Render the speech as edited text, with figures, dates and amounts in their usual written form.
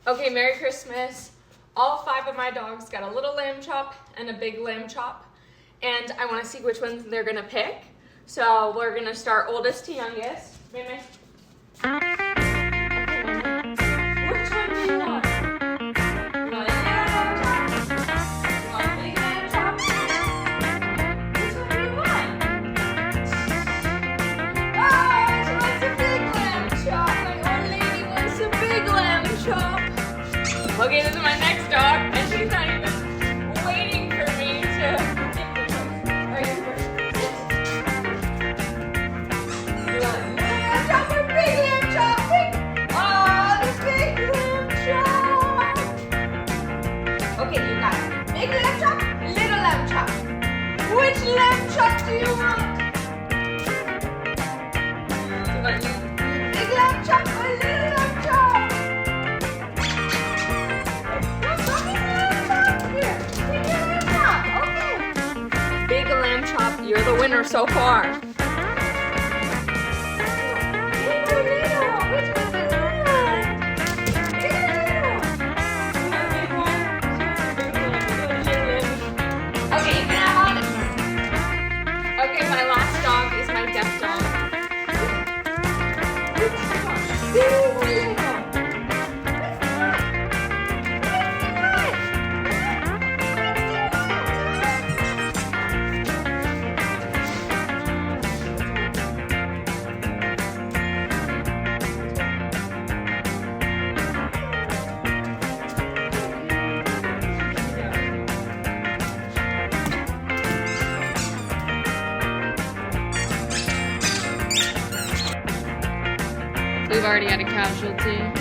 Okay, Merry Christmas. All 5 of my dogs got a little lamb chop and a big lamb chop. And I want to see which ones they're going to pick. So we're going to start oldest to youngest. Mimi. Okay, Mimi. Which one do you want? You want a little lamb chop? You want a big lamb chop? Which one do you want? Oh, she wants a big lamb chop. My old lady wants a big lamb chop. Okay, this is my next dog, and she's not even waiting for me to get the choice. Alright, you want a lamb chop or big lamb chop? Oh, the big lamb chop. Okay, you got it. Big lamb chop, little lamb chop. Which lamb chop do you want? Do you want big lamb chop or little lamb chop? Big lamb chop, you're the winner so far. Okay, you can have all this. Okay, my last dog is my deaf dog. We've already had a casualty.